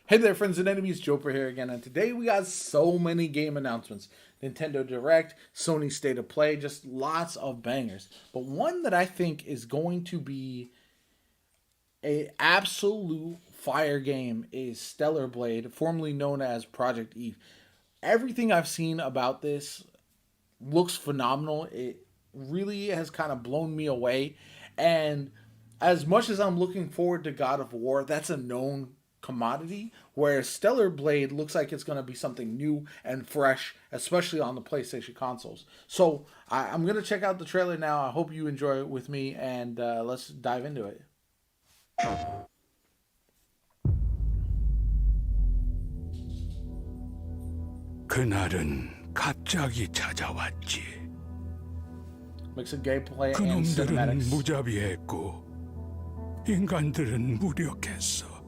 Hey there, friends and enemies, Joper here again, and today we got so many game announcements. Nintendo Direct, Sony State of Play, just lots of bangers. But one that I think is going to be a absolute fire game is Stellar Blade, formerly known as Project Eve. Everything I've seen about this looks phenomenal. It really has kind of blown me away. And as much as I'm looking forward to God of War, that's a known commodity. Whereas Stellar Blade looks like it's going to be something new and fresh, especially on the PlayStation consoles. So I'm going to check out the trailer now. I hope you enjoy it with me, and let's dive into it. 그날은 갑자기 찾아왔지. Mix of gameplay and 그놈들은 cinematics. 무자비했고 인간들은 무력했어.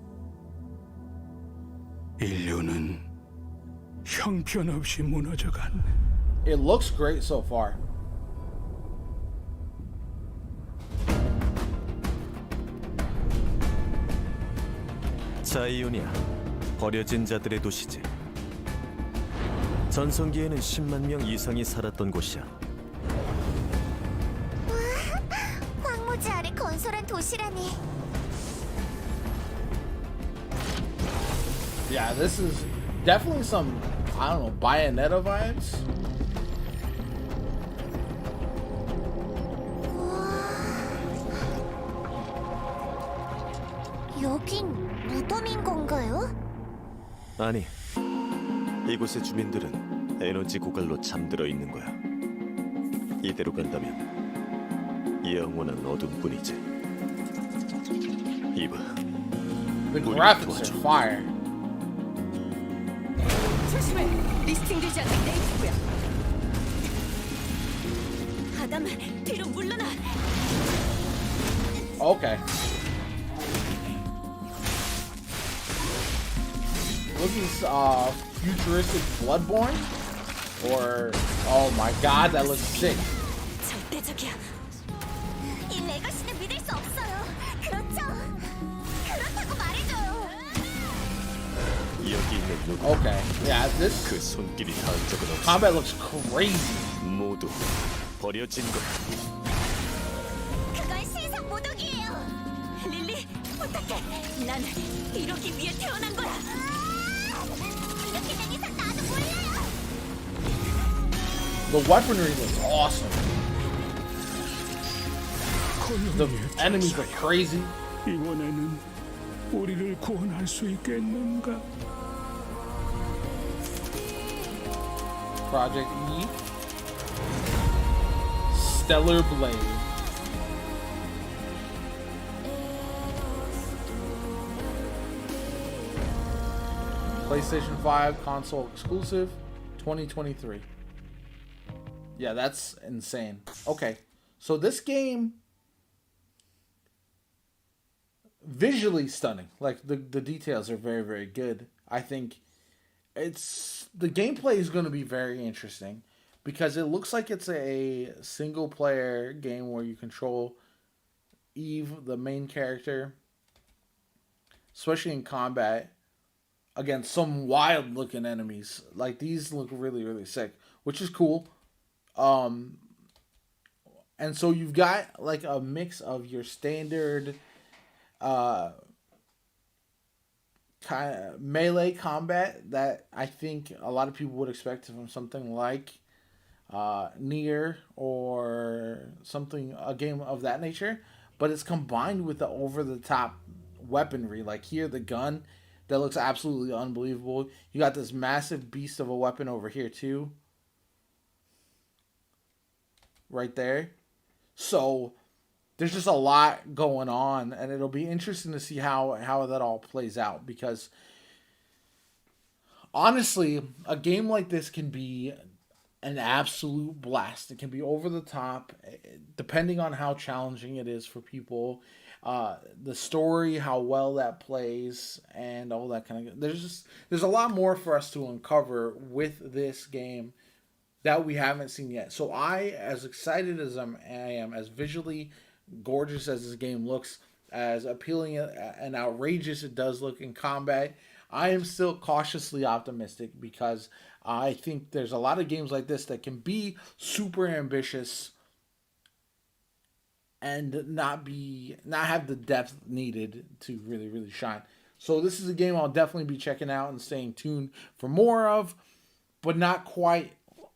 인류는 형편없이 무너져갔네. It looks great so far. 자이오니아, 버려진 자들의 도시지. 전성기에는 10만 명 이상이 살았던 곳이야. 황무지 아래 건설한 도시라니. Yeah, this is definitely some, I don't know, Bayonetta vibes. 여긴 무덤인 건가요? 아니, 이곳의 주민들은 에너지 고갈로 잠들어 있는 거야. 이대로 간다면 영원한 어둠뿐이지. 이봐, The 우리를 graphics 도와줘. are fire. 조심해! 리스팅되지 않는 네이트고야. 아담, 뒤로 물러나! Okay. Looking futuristic Bloodborne? Or, oh my god, that looks sick. 절대적이야. 이 레거시는 믿을 수 없어요. 그렇죠? 그렇다고 말해줘요. 여기 있는 누구 Okay, yeah, this 그 손길이 닿은 적은 없어. combat looks crazy. 모두 버려진 거야. 그건 세상 모독이에요. 릴리, 부탁해! 난 이러기 위해 태어난 거야! 이렇게 된 이상 나도 몰라요. The weaponry looks awesome. The enemies are crazy. 이번에는 우리를 구원할 수 있겠는가? Project E. Stellar Blade. PlayStation 5 console exclusive 2023. Yeah, that's insane. Okay. So this game visually stunning. Like the details are very, very good. I think the gameplay is going to be very interesting because it looks like it's a single player game where you control Eve, the main character, especially in combat against some wild looking enemies. Like these look really, really sick, which is cool. And so you've got like a mix of your standard kind of melee combat that I think a lot of people would expect from something like Nier or something, a game of that nature, but it's combined with the over the top weaponry. Like here, the gun that looks absolutely unbelievable. You got this massive beast of a weapon over here too, right there. So there's just a lot going on, and it'll be interesting to see how that all plays out, because honestly, a game like this can be an absolute blast. It can be over the top, depending on how challenging it is for people. The story, how well that plays, and all that kind of. There's a lot more for us to uncover with this game that we haven't seen yet. So as excited as I am, as visually gorgeous as this game looks, as appealing and outrageous it does look in combat, I am still cautiously optimistic because I think there's a lot of games like this that can be super ambitious and not have the depth needed to really shine. So this is a game I'll definitely be checking out and staying tuned for more of, but not quite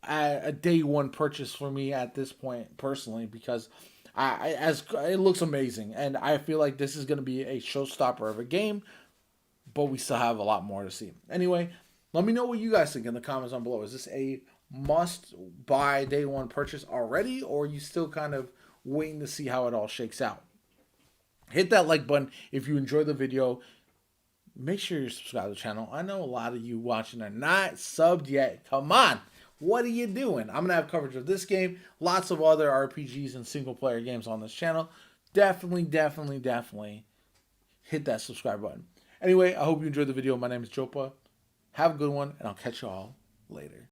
a day one purchase for me at this point personally, because as it looks amazing and I feel like this is going to be a showstopper of a game, but we still have a lot more to see. Anyway, let me know what you guys think in the comments down below. Is this a must buy day one purchase already, or are you still kind of waiting to see how it all shakes out? Hit that like button if you enjoyed the video. Make sure you subscribe to the channel. I know a lot of you watching are not subbed yet. Come on. What are you doing? I'm going to have coverage of this game, lots of other RPGs and single player games on this channel. Definitely hit that subscribe button. Anyway, I hope you enjoyed the video. My name is Jopa. Have a good one, and I'll catch you all later.